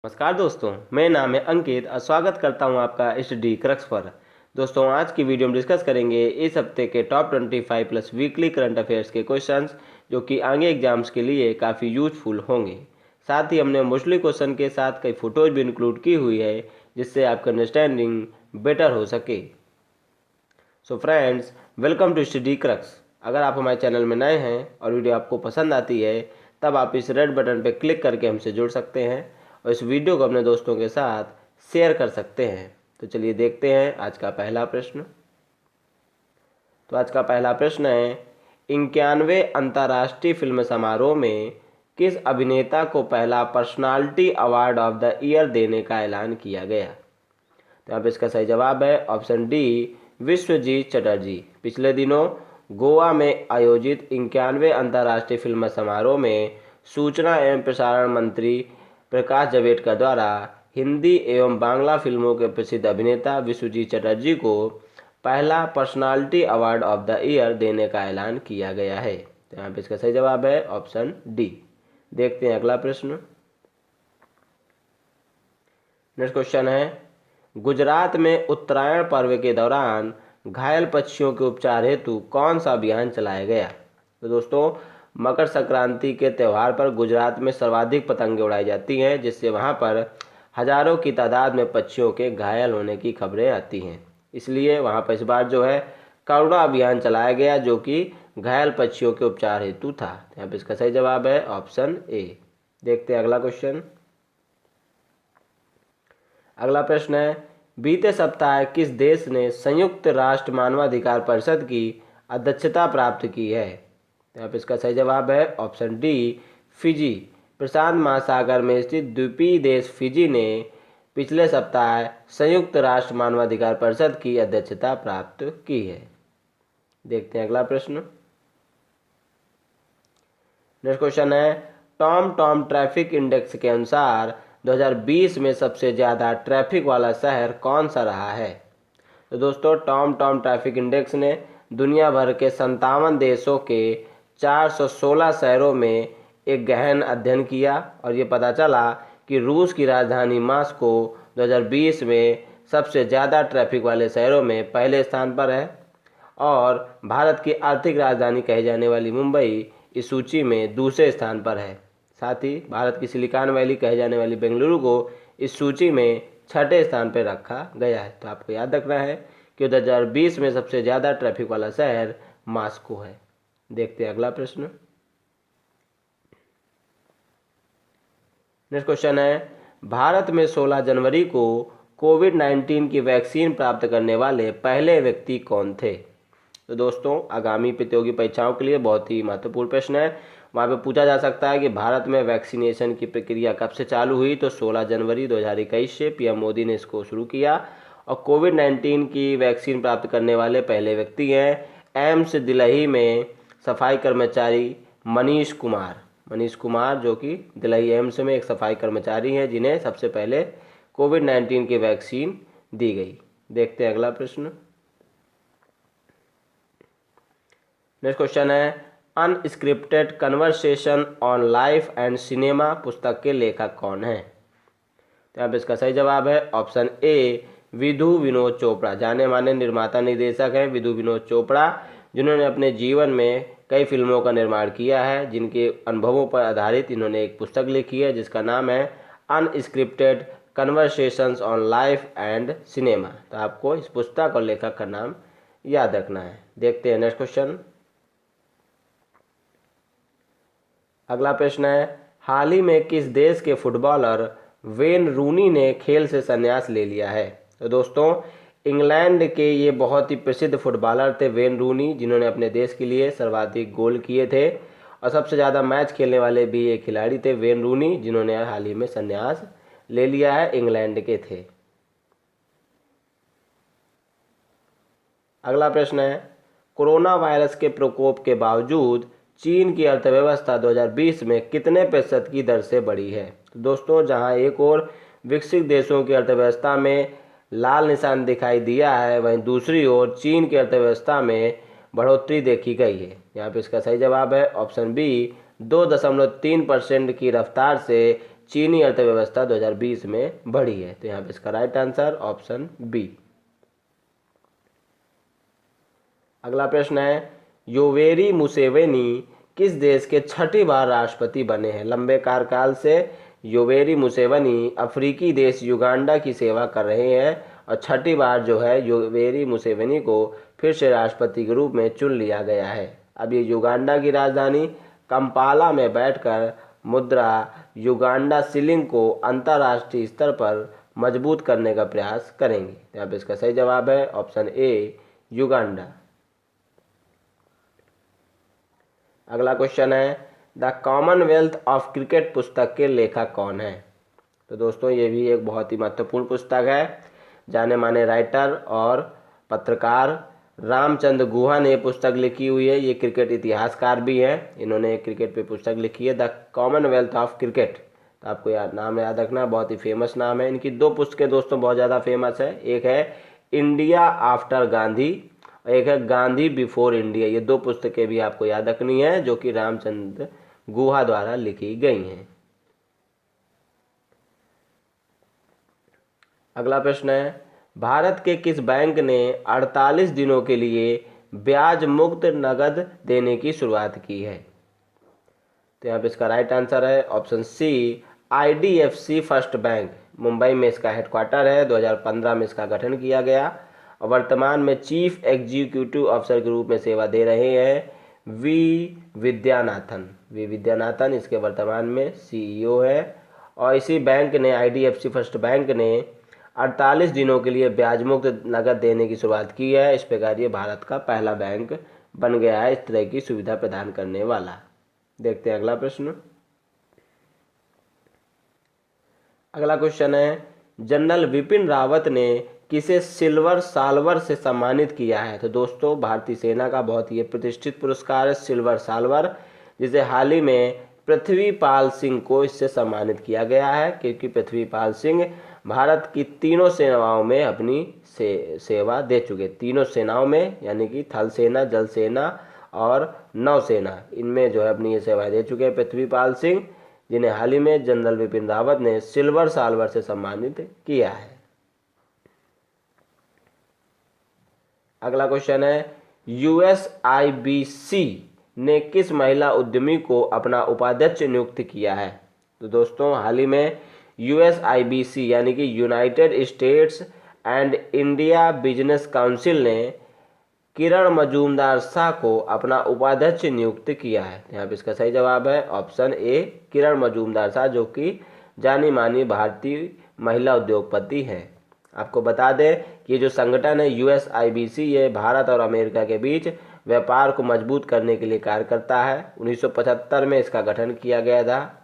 नमस्कार दोस्तों, मेरा नाम है अंकित और स्वागत करता हूं आपका एचडी क्रक्स पर। दोस्तों, आज की वीडियो में डिस्कस करेंगे इस हफ्ते के top 25 plus weekly current affairs के क्वेश्चंस जो कि आगे एग्जाम्स के लिए काफ़ी यूजफुल होंगे। साथ ही हमने मोस्टली क्वेश्चन के साथ कई फोटोज भी इंक्लूड की हुई है जिससे आपका अंडरस्टैंडिंग बेटर हो सके। So friends, welcome to HD Crux. अगर आप हमारे चैनल में नए हैं और वीडियो आपको पसंद आती है तब आप इस रेड बटन पर क्लिक करके हमसे जुड़ सकते हैं और इस वीडियो को अपने दोस्तों के साथ शेयर कर सकते हैं। तो चलिए देखते हैं आज का पहला प्रश्न। तो आज का पहला प्रश्न है, 91वें अंतर्राष्ट्रीय फिल्म समारोह में किस अभिनेता को पहला personality award of the year देने का ऐलान किया गया? तो यहाँ पे इसका सही जवाब है ऑप्शन डी, विश्वजीत चटर्जी। पिछले दिनों गोवा में आयोजित 91वें अंतर्राष्ट्रीय फिल्म समारोह में सूचना एवं प्रसारण मंत्री प्रकाश जावड़ेकर द्वारा हिंदी एवं बांग्ला फिल्मों के प्रसिद्ध अभिनेता विश्वजीत चटर्जी को पहला personality award of the year देने का ऐलान किया गया है। तो यहाँ पे इसका सही जवाब है ऑप्शन डी। देखते हैं अगला प्रश्न। नेक्स्ट क्वेश्चन है, गुजरात में उत्तरायण पर्व के दौरान घायल पक्षियों के उपचार हेतु कौन सा अभियान चलाया गया? तो दोस्तों, मकर संक्रांति के त्यौहार पर गुजरात में सर्वाधिक पतंगें उड़ाई जाती हैं जिससे वहां पर हजारों की तादाद में पक्षियों के घायल होने की खबरें आती हैं। इसलिए वहां पर इस बार जो है करुणा अभियान चलाया गया जो कि घायल पक्षियों के उपचार हेतु था। यहाँ पर इसका सही जवाब है ऑप्शन ए। देखते हैं अगला क्वेश्चन। अगला प्रश्न है, बीते सप्ताह किस देश ने संयुक्त राष्ट्र मानवाधिकार परिषद की अध्यक्षता प्राप्त की है? यहाँ पे इसका सही जवाब है ऑप्शन डी, फिजी। प्रशांत महासागर में स्थित द्वीपीय देश फिजी ने पिछले सप्ताह संयुक्त राष्ट्र मानवाधिकार परिषद की अध्यक्षता प्राप्त की है। देखते हैं अगला प्रश्न। नेक्स्ट क्वेश्चन है, टॉम ट्रैफिक इंडेक्स के अनुसार 2020 में सबसे ज़्यादा ट्रैफिक वाला शहर कौन सा रहा है? तो दोस्तों, टॉम ट्रैफिक इंडेक्स ने दुनिया भर के 57 देशों के 416 शहरों में एक गहन अध्ययन किया और ये पता चला कि रूस की राजधानी मॉस्को 2020 में सबसे ज़्यादा ट्रैफिक वाले शहरों में पहले स्थान पर है और भारत की आर्थिक राजधानी कही जाने वाली मुंबई इस सूची में दूसरे स्थान पर है। साथ ही भारत की सिलिकॉन वैली कहे जाने वाली बेंगलुरु को इस सूची में छठे स्थान पर रखा गया है। तो आपको याद रखना है कि 2020 में सबसे ज़्यादा ट्रैफिक वाला शहर मॉस्को है। देखते हैं अगला प्रश्न। नेक्स्ट क्वेश्चन है, भारत में 16 जनवरी को कोविड-19 की वैक्सीन प्राप्त करने वाले पहले व्यक्ति कौन थे? तो दोस्तों, आगामी प्रतियोगी परीक्षाओं के लिए बहुत ही महत्वपूर्ण प्रश्न है। वहाँ पे पूछा जा सकता है कि भारत में वैक्सीनेशन की प्रक्रिया कब से चालू हुई? तो 16 जनवरी 2021 से पीएम मोदी ने इसको शुरू किया और कोविड-19 की वैक्सीन प्राप्त करने वाले पहले व्यक्ति हैं एम्स दिल्ली में सफाई कर्मचारी मनीष कुमार जो कि दिल्ली एम्स में एक सफाई कर्मचारी हैं जिन्हें सबसे पहले कोविड-19 की वैक्सीन दी गई। देखते हैं अगला प्रश्न। नेक्स्ट क्वेश्चन है, unscripted conversation on life and cinema पुस्तक के लेखक कौन है? तो यहाँ पे इसका सही जवाब है ऑप्शन ए, विधु विनोद चोपड़ा। जाने माने निर्माता निर्देशक हैं विधु विनोद चोपड़ा, जिन्होंने अपने जीवन में कई फिल्मों का निर्माण किया है। जिनके अनुभवों पर आधारित इन्होंने एक पुस्तक लिखी है जिसका नाम है unscripted conversations on life and cinema. तो आपको इस पुस्तक और लेखक का नाम याद रखना है। देखते हैं नेक्स्ट क्वेश्चन। अगला प्रश्न है, हाल ही में किस देश के फुटबॉलर वेन रूनी ने खेल से संन्यास ले लिया है? तो दोस्तों, इंग्लैंड के ये बहुत ही प्रसिद्ध फुटबॉलर थे वेन रूनी, जिन्होंने अपने देश के लिए सर्वाधिक गोल किए थे और सबसे ज़्यादा मैच खेलने वाले भी ये खिलाड़ी थे वेन रूनी, जिन्होंने हाल ही में संन्यास ले लिया है, इंग्लैंड के थे। अगला प्रश्न है, कोरोना वायरस के प्रकोप के बावजूद चीन की अर्थव्यवस्था 2020 में कितने प्रतिशत की दर से बढ़ी है? तो दोस्तों, जहां एक और विकसित देशों की अर्थव्यवस्था में लाल निशान दिखाई दिया है, वहीं दूसरी ओर चीन की अर्थव्यवस्था में बढ़ोतरी देखी गई है। यहाँ पे इसका सही जवाब है ऑप्शन बी, 2.3% की रफ्तार से चीनी अर्थव्यवस्था 2020 में बढ़ी है। तो यहाँ पे इसका राइट आंसर ऑप्शन बी। अगला प्रश्न है, योवेरी मुसेवेनी किस देश के छठी बार राष्ट्रपति बने हैं? लंबे कार्यकाल से योवेरी मुसेवेनी अफ्रीकी देश युगांडा की सेवा कर रहे हैं और छठी बार जो है योवेरी मुसेवेनी को फिर से राष्ट्रपति के रूप में चुन लिया गया है। अब ये युगांडा की राजधानी कंपाला में बैठकर मुद्रा युगांडा शिलिंग को अंतर्राष्ट्रीय स्तर पर मजबूत करने का प्रयास करेंगे। यहाँ पे इसका सही जवाब है ऑप्शन ए युगांडा। अगला क्वेश्चन है, द कॉमनवेल्थ ऑफ क्रिकेट पुस्तक के लेखक कौन है? तो दोस्तों ये भी एक बहुत ही महत्वपूर्ण पुस्तक है। जाने माने राइटर और पत्रकार रामचंद्र गुहा ने पुस्तक लिखी हुई है। ये क्रिकेट इतिहासकार भी हैं। इन्होंने क्रिकेट पे पुस्तक लिखी है, द कॉमनवेल्थ ऑफ क्रिकेट। तो आपको नाम याद रखना, बहुत ही फेमस नाम है। इनकी दो पुस्तकें दोस्तों बहुत ज़्यादा फेमस है। एक है इंडिया आफ्टर गांधी और एक है गांधी बिफोर इंडिया। ये दो पुस्तकें भी आपको याद रखनी है जो कि रामचंद्र गुहा द्वारा लिखी गई हैं। अगला प्रश्न है, भारत के किस बैंक ने 48 दिनों के लिए ब्याज मुक्त नकद देने की शुरुआत की है? तो यहाँ पे इसका राइट आंसर है option C IDFC first bank. Mumbai में इसका हेडक्वार्टर है। 2015 में इसका गठन किया गया और वर्तमान में चीफ एग्जीक्यूटिव ऑफिसर के रूप में सेवा दे रहे हैं वी विद्यानाथन इसके वर्तमान में CEO है। और इसी बैंक ने IDFC फर्स्ट बैंक ने 48 दिनों के लिए ब्याज मुक्त नकद देने की शुरुआत की है। इस प्रकार ये भारत का पहला बैंक बन गया है इस तरह की सुविधा प्रदान करने वाला। देखते हैं अगला प्रश्न। अगला क्वेश्चन है, जनरल विपिन रावत ने किसे सिल्वर साल्वर से सम्मानित किया है? तो दोस्तों भारतीय सेना का बहुत ही प्रतिष्ठित पुरस्कार है सिल्वर साल्वर, जिसे हाल ही में पृथ्वीपाल सिंह को इससे सम्मानित किया गया है, क्योंकि पृथ्वीपाल सिंह भारत की तीनों सेनाओं में अपनी सेवा दे चुके। तीनों सेनाओं में यानी कि थल सेना, जल सेना और नौसेना, इनमें जो है अपनी ये सेवाएं दे चुके हैं पृथ्वीपाल सिंह, जिन्हें हाल ही में जनरल विपिन रावत ने सिल्वर साल्वर से सम्मानित किया है। अगला क्वेश्चन है, USIBC ने किस महिला उद्यमी को अपना उपाध्यक्ष नियुक्त किया है? तो दोस्तों हाल ही में USIBC यानी कि United states and India business council ने किरण मजूमदार शाह को अपना उपाध्यक्ष नियुक्त किया है। यहाँ पे इसका सही जवाब है ऑप्शन ए किरण मजूमदार शाह, जो कि जानी मानी भारतीय महिला उद्योगपति हैं। आपको बता दें कि जो संगठन है USIBC ये भारत और अमेरिका के बीच व्यापार को मजबूत करने के लिए कार्य करता है। 1975 में इसका गठन किया गया था।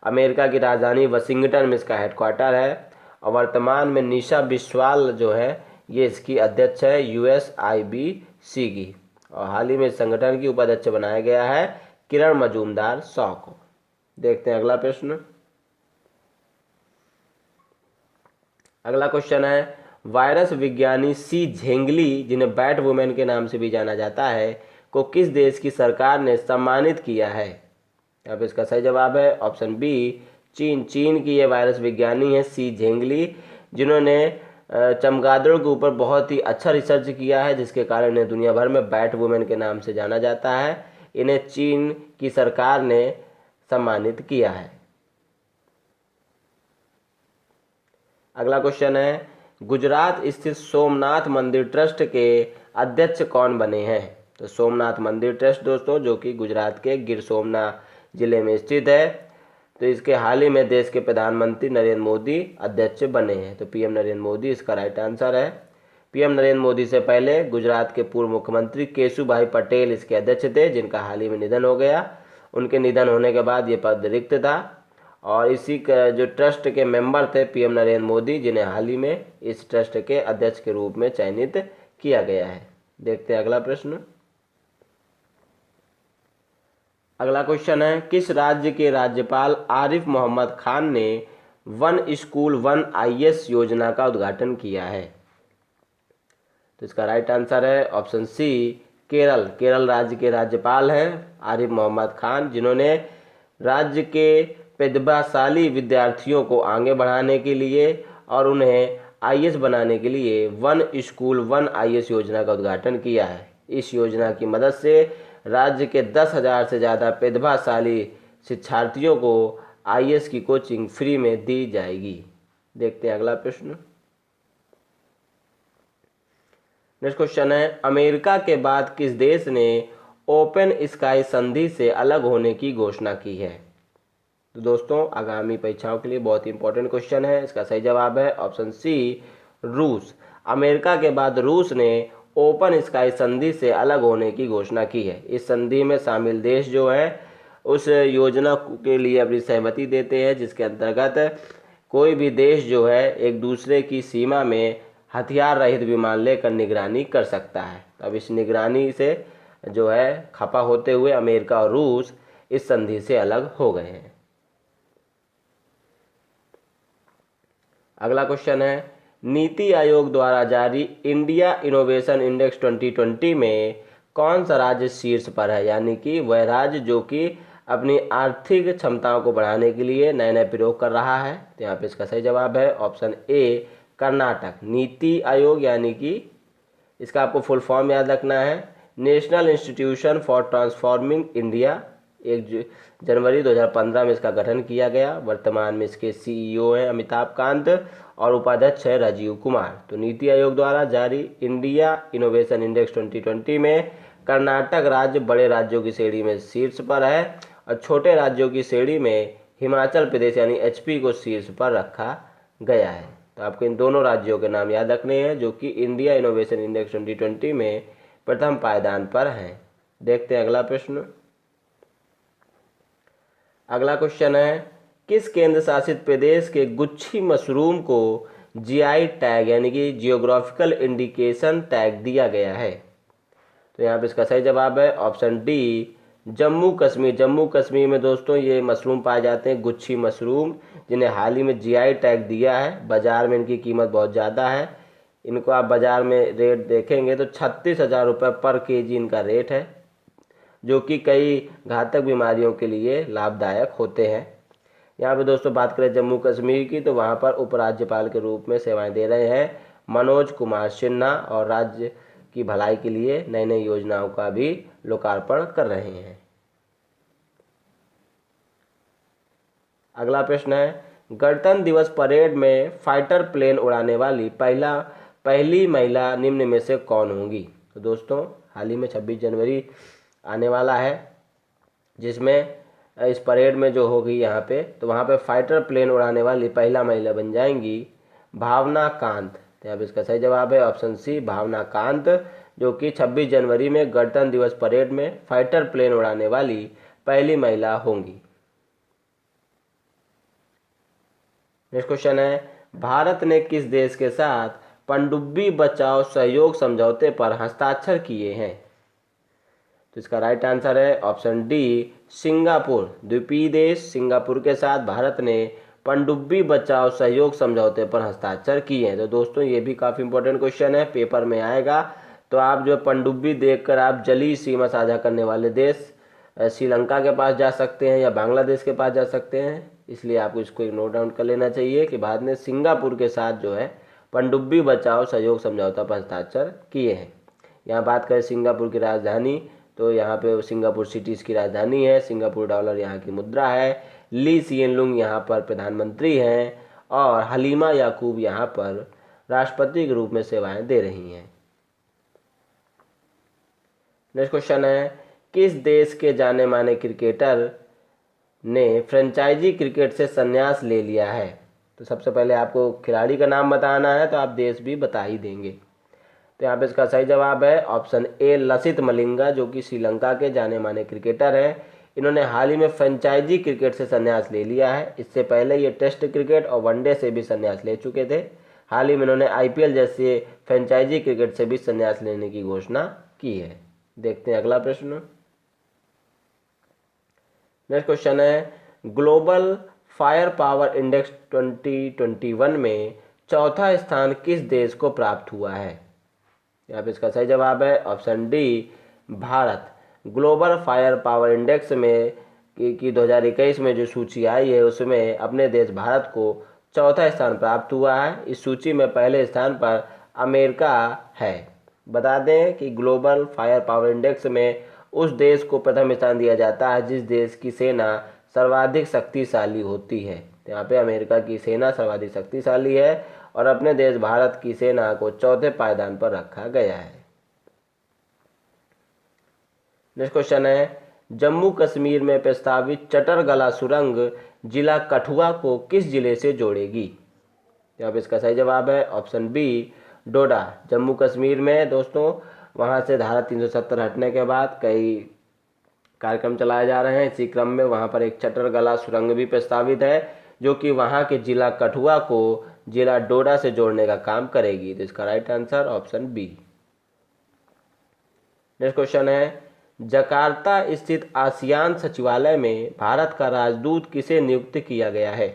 अमेरिका की राजधानी वाशिंगटन में इसका हेडक्वार्टर है और वर्तमान में निशा बिस्वाल जो है ये इसकी अध्यक्ष है USIBC की, और हाल ही में इस संगठन की उपाध्यक्ष बनाया गया है किरण मजूमदार शाह को। देखते हैं अगला प्रश्न। अगला क्वेश्चन है, वायरस विज्ञानी सी झेंगली, जिन्हें बैट वुमेन के नाम से भी जाना जाता है, को किस देश की सरकार ने सम्मानित किया है? अब इसका सही जवाब है ऑप्शन बी चीन। चीन की ये वायरस विज्ञानी है सी झेंगली, जिन्होंने चमगादड़ों के ऊपर बहुत ही अच्छा रिसर्च किया है, जिसके कारण इन्हें दुनिया भर में बैट वुमेन के नाम से जाना जाता है। इन्हें चीन की सरकार ने सम्मानित किया है। अगला क्वेश्चन है, गुजरात स्थित सोमनाथ मंदिर ट्रस्ट के अध्यक्ष कौन बने हैं? तो सोमनाथ मंदिर ट्रस्ट दोस्तों जो कि गुजरात के गिर सोमनाथ जिले में स्थित है, तो इसके हाल ही में देश के प्रधानमंत्री नरेंद्र मोदी अध्यक्ष बने हैं। तो PM नरेंद्र मोदी इसका राइट आंसर है। PM नरेंद्र मोदी से पहले गुजरात के पूर्व मुख्यमंत्री केशुभाई पटेल इसके अध्यक्ष थे, जिनका हाल ही में निधन हो गया। उनके निधन होने के बाद ये पद रिक्त था और इसी का जो ट्रस्ट के मेंबर थे PM नरेंद्र मोदी, जिन्हें हाल ही में इस ट्रस्ट के अध्यक्ष के रूप में चयनित किया गया है। देखते हैं अगला प्रश्न। अगला क्वेश्चन है, किस राज्य के राज्यपाल आरिफ मोहम्मद खान ने वन स्कूल वन IAS योजना का उद्घाटन किया है? तो इसका राइट आंसर है ऑप्शन सी केरल। केरल राज्य के राज्यपाल हैं आरिफ मोहम्मद खान, जिन्होंने राज्य के प्रतिभाशाली विद्यार्थियों को आगे बढ़ाने के लिए और उन्हें आईएएस बनाने के लिए वन स्कूल वन आईएएस योजना का उद्घाटन किया है। इस योजना की मदद से राज्य के 10,000 से ज़्यादा प्रतिभाशाली शिक्षार्थियों को आईएएस की कोचिंग फ्री में दी जाएगी। देखते हैं अगला प्रश्न। नेक्स्ट क्वेश्चन है, अमेरिका के बाद किस देश ने ओपन स्काई संधि से अलग होने की घोषणा की है? तो दोस्तों आगामी परीक्षाओं के लिए बहुत ही इंपॉर्टेंट क्वेश्चन है। इसका सही जवाब है ऑप्शन सी, रूस। अमेरिका के बाद रूस ने ओपन स्काई संधि से अलग होने की घोषणा की है। इस संधि में शामिल देश जो है उस योजना के लिए अपनी सहमति देते हैं, जिसके अंतर्गत कोई भी देश जो है एक दूसरे की सीमा में हथियार रहित विमान लेकर निगरानी कर सकता है। अब इस निगरानी से जो है खफा होते हुए अमेरिका और रूस इस संधि से अलग हो गए हैं। अगला क्वेश्चन है, नीति आयोग द्वारा जारी इंडिया इनोवेशन इंडेक्स 2020 में कौन सा राज्य शीर्ष पर है? यानी कि वह राज्य जो कि अपनी आर्थिक क्षमताओं को बढ़ाने के लिए नए नए प्रयोग कर रहा है। तो यहाँ पे इसका सही जवाब है ऑप्शन ए, कर्नाटक। नीति आयोग यानी कि इसका आपको फुल फॉर्म याद रखना है, national institution for transforming India. 1 जनवरी 2015 में इसका गठन किया गया। वर्तमान में इसके सीईओ हैं अमिताभ कांत और उपाध्यक्ष है राजीव कुमार। तो नीति आयोग द्वारा जारी इंडिया इनोवेशन इंडेक्स 2020 में कर्नाटक राज्य बड़े राज्यों की श्रेणी में शीर्ष पर है और छोटे राज्यों की श्रेणी में हिमाचल प्रदेश यानी एचपी को शीर्ष पर रखा गया है। तो आपको इन दोनों राज्यों के नाम याद रखने हैं जो कि इंडिया इनोवेशन इंडेक्स 2020 में प्रथम पायदान पर हैं। देखते हैं अगला प्रश्न। अगला क्वेश्चन है, किस केंद्र शासित प्रदेश के गुच्छी मशरूम को जीआई टैग यानी कि जियोग्राफिकल इंडिकेशन टैग दिया गया है? तो यहाँ पे इसका सही जवाब है ऑप्शन डी, जम्मू कश्मीर। जम्मू कश्मीर में दोस्तों ये मशरूम पाए जाते हैं, गुच्छी मशरूम, जिन्हें हाल ही में जीआई टैग दिया है। बाज़ार में इनकी कीमत बहुत ज़्यादा है। इनको आप बाज़ार में रेट देखेंगे तो 36,000 रुपये पर केजी इनका रेट है, जो कि कई घातक बीमारियों के लिए लाभदायक होते हैं। यहाँ पे दोस्तों बात करें जम्मू कश्मीर की, तो वहाँ पर उपराज्यपाल के रूप में सेवाएं दे रहे हैं मनोज कुमार सिन्हा और राज्य की भलाई के लिए नई नई योजनाओं का भी लोकार्पण कर रहे हैं। अगला प्रश्न है, गणतंत्र दिवस परेड में फाइटर प्लेन उड़ाने वाली पहली महिला निम्न में से कौन होंगी? तो दोस्तों हाल ही में 26 जनवरी आने वाला है, जिसमें इस परेड में जो होगी यहाँ पे, तो वहाँ पे फाइटर प्लेन उड़ाने वाली पहला महिला बन जाएंगी भावना कांत। तो यहाँ पे इसका सही जवाब है ऑप्शन सी, भावना कांत, जो कि 26 जनवरी में गणतंत्र दिवस परेड में फाइटर प्लेन उड़ाने वाली पहली महिला होंगी। नेक्स्ट क्वेश्चन है, भारत ने किस देश के साथ पनडुब्बी बचाओ सहयोग समझौते पर हस्ताक्षर किए हैं? तो इसका राइट आंसर है ऑप्शन डी, सिंगापुर। द्वीपीय देश सिंगापुर के साथ भारत ने पनडुब्बी बचाओ सहयोग समझौते पर हस्ताक्षर किए हैं। तो दोस्तों ये भी काफ़ी इंपॉर्टेंट क्वेश्चन है, पेपर में आएगा। तो आप जो पनडुब्बी देखकर आप जलीय सीमा साझा करने वाले देश श्रीलंका के पास जा सकते हैं या बांग्लादेश के पास जा सकते हैं, इसलिए आपको इसको एक नोट डाउन कर लेना चाहिए कि भारत ने सिंगापुर के साथ जो है पनडुब्बी बचाओ सहयोग समझौता पर हस्ताक्षर किए हैं। यहाँ बात करें सिंगापुर की राजधानी, तो यहाँ पे सिंगापुर सिटी इसकी राजधानी है। सिंगापुर डॉलर यहाँ की मुद्रा है। ली सिएन लुंग यहाँ पर प्रधानमंत्री हैं और हलीमा याकूब यहाँ पर राष्ट्रपति के रूप में सेवाएं दे रही हैं। नेक्स्ट क्वेश्चन है, किस देश के जाने माने क्रिकेटर ने फ्रेंचाइजी क्रिकेट से संन्यास ले लिया है? तो सबसे पहले आपको खिलाड़ी का नाम बताना है, तो आप देश भी बता ही देंगे। तो यहाँ पे इसका सही जवाब है ऑप्शन ए, लसित मलिंगा, जो कि श्रीलंका के जाने माने क्रिकेटर हैं। इन्होंने हाल ही में फ्रेंचाइजी क्रिकेट से संन्यास ले लिया है। इससे पहले ये टेस्ट क्रिकेट और वनडे से भी संन्यास ले चुके थे। हाल ही में इन्होंने आईपीएल जैसे फ्रेंचाइजी क्रिकेट से भी संन्यास लेने की घोषणा की है। देखते हैं अगला प्रश्न। नेक्स्ट क्वेश्चन है, ग्लोबल फायर पावर इंडेक्स 2021 में चौथा स्थान किस देश को प्राप्त हुआ है? यहाँ पे इसका सही जवाब है option D, Bharat. Global fire power index में कि 2021 में जो सूची आई है उसमें अपने देश भारत को चौथा स्थान प्राप्त हुआ है। इस सूची में पहले स्थान पर अमेरिका है। बता दें कि ग्लोबल फायर पावर इंडेक्स में उस देश को प्रथम स्थान दिया जाता है जिस देश की सेना सर्वाधिक शक्तिशाली होती है। तो यहाँ पे अमेरिका की सेना सर्वाधिक शक्तिशाली है और अपने देश भारत की सेना को चौथे पायदान पर रखा गया है। नेक्स्ट क्वेश्चन है, जम्मू कश्मीर में प्रस्तावित चटरगला सुरंग जिला कठुआ को किस जिले से जोड़ेगी? यहाँ पे इसका सही जवाब है ऑप्शन बी, डोडा। जम्मू कश्मीर में दोस्तों वहाँ से धारा 370 हटने के बाद कई कार्यक्रम चलाए जा रहे हैं। इसी क्रम में वहाँ पर एक चटरगला सुरंग भी प्रस्तावित है जो कि वहाँ के जिला कठुआ को जिला डोडा से जोड़ने का काम करेगी। तो इसका right answer option B. Next question है, जकार्ता स्थित आसियान सचिवालय में भारत का राजदूत किसे नियुक्त किया गया है?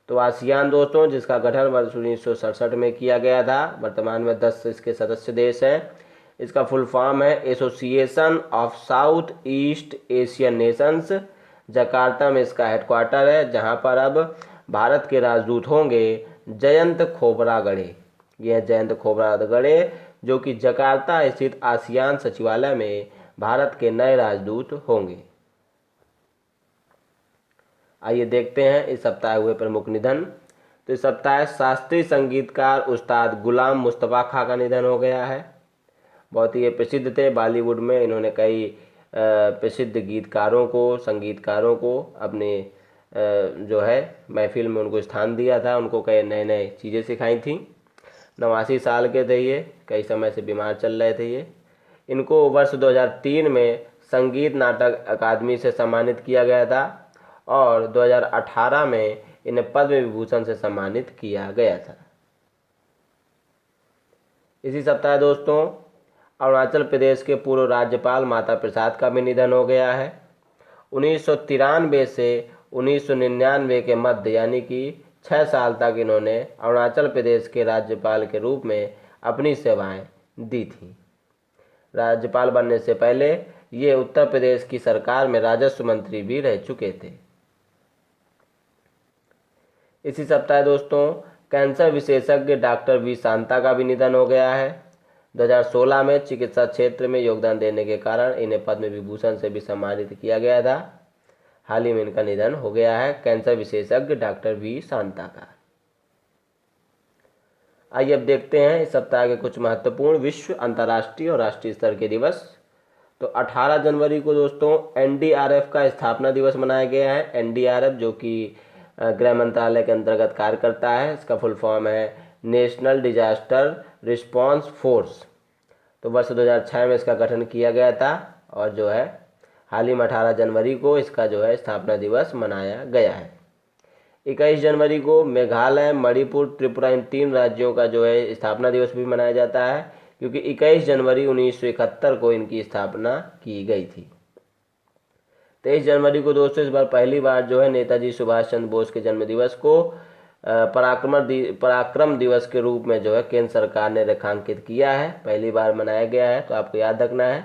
तो आसियान दोस्तों जिसका गठन वर्ष 1967 में किया गया था, वर्तमान में 10 इसके सदस्य देश हैं। इसका फुल फॉर्म है association of south east Asian Nations. Jakarta में इसका हेडक्वार्टर है जहां पर अब भारत के राजदूत होंगे जयंत खोबरागड़े। यह जयंत खोबरागड़े जो कि जकार्ता स्थित आसियान सचिवालय में भारत के नए राजदूत होंगे। आइए देखते हैं इस सप्ताह हुए प्रमुख निधन। तो इस सप्ताह शास्त्रीय संगीतकार उस्ताद गुलाम मुस्तफ़ा खां का निधन हो गया है। बहुत ही ये प्रसिद्ध थे, बॉलीवुड में इन्होंने कई प्रसिद्ध गीतकारों को, संगीतकारों को अपने जो है महफिल में उनको स्थान दिया था, उनको कई नए नए चीज़ें सिखाई थी। 89 साल के थे ये, कई समय से बीमार चल रहे थे ये। इनको वर्ष 2003 में संगीत नाटक अकादमी से सम्मानित किया गया था और 2018 में इन्हें पद्म विभूषण से सम्मानित किया गया था। इसी सप्ताह दोस्तों अरुणाचल प्रदेश के पूर्व राज्यपाल माता प्रसाद का भी निधन हो गया है। 1993 से 1999 के मध्य यानी कि 6 साल तक इन्होंने अरुणाचल प्रदेश के राज्यपाल के रूप में अपनी सेवाएं दी थी। राज्यपाल बनने से पहले ये उत्तर प्रदेश की सरकार में राजस्व मंत्री भी रह चुके थे। इसी सप्ताह दोस्तों कैंसर विशेषज्ञ डॉक्टर वी शांता का भी निधन हो गया है। 2016 में चिकित्सा क्षेत्र में योगदान देने के कारण इन्हें पद्म विभूषण से भी सम्मानित किया गया था। हाल ही में इनका निधन हो गया है, कैंसर विशेषज्ञ डॉक्टर वी शांता का। आइए अब देखते हैं इस सप्ताह के कुछ महत्वपूर्ण विश्व, अंतर्राष्ट्रीय और राष्ट्रीय स्तर के दिवस। तो 18 जनवरी को दोस्तों एनडीआरएफ का स्थापना दिवस मनाया गया है। एनडीआरएफ जो कि गृह मंत्रालय के अंतर्गत कार्य करता है, इसका फुल फॉर्म है नेशनल डिजास्टर रिस्पांस फोर्स। तो वर्ष 2006 में इसका गठन किया गया था और जो है हाल ही में 18 जनवरी को इसका जो है स्थापना दिवस मनाया गया है। 21 जनवरी को मेघालय, मणिपुर, त्रिपुरा इन 3 राज्यों का जो है स्थापना दिवस भी मनाया जाता है क्योंकि 21 जनवरी 1971 को इनकी स्थापना की गई थी। 23 जनवरी को दोस्तों इस बार पहली बार जो है नेताजी सुभाष चंद्र बोस के जन्म दिवस को पराक्रम दिवस के रूप में जो है केंद्र सरकार ने रेखांकित किया है, पहली बार मनाया गया है। तो आपको याद रखना है,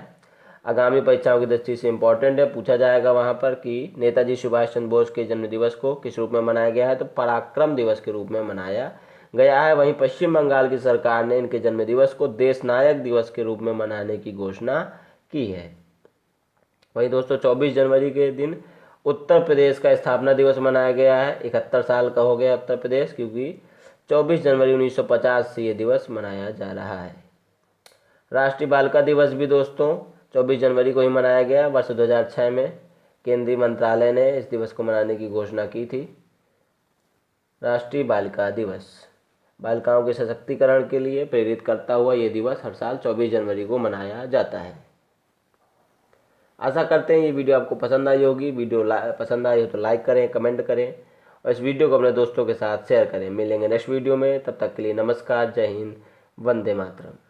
आगामी परीक्षाओं की दृष्टि से इम्पोर्टेंट है, पूछा जाएगा वहाँ पर कि नेताजी सुभाष चंद्र बोस के जन्म दिवस को किस रूप में मनाया गया है, तो पराक्रम दिवस के रूप में मनाया गया है। वहीं पश्चिम बंगाल की सरकार ने इनके जन्म दिवस को देश नायक दिवस के रूप में मनाने की घोषणा की है। वहीं दोस्तों 24 जनवरी के दिन उत्तर प्रदेश का स्थापना दिवस मनाया गया है। 71 साल का हो गया उत्तर प्रदेश क्योंकि 24 जनवरी 1950 से ये दिवस मनाया जा रहा है। राष्ट्रीय बालिका दिवस भी दोस्तों 24 जनवरी को ही मनाया गया। वर्ष 2006 में केंद्रीय मंत्रालय ने इस दिवस को मनाने की घोषणा की थी। राष्ट्रीय बालिका दिवस बालिकाओं के सशक्तिकरण के लिए प्रेरित करता हुआ ये दिवस हर साल 24 जनवरी को मनाया जाता है। आशा करते हैं ये वीडियो आपको पसंद आई होगी। वीडियो पसंद आई हो तो लाइक करें, कमेंट करें और इस वीडियो को अपने दोस्तों के साथ शेयर करें। मिलेंगे नेक्स्ट वीडियो में, तब तक के लिए नमस्कार, जय हिंद, वंदे मातरम।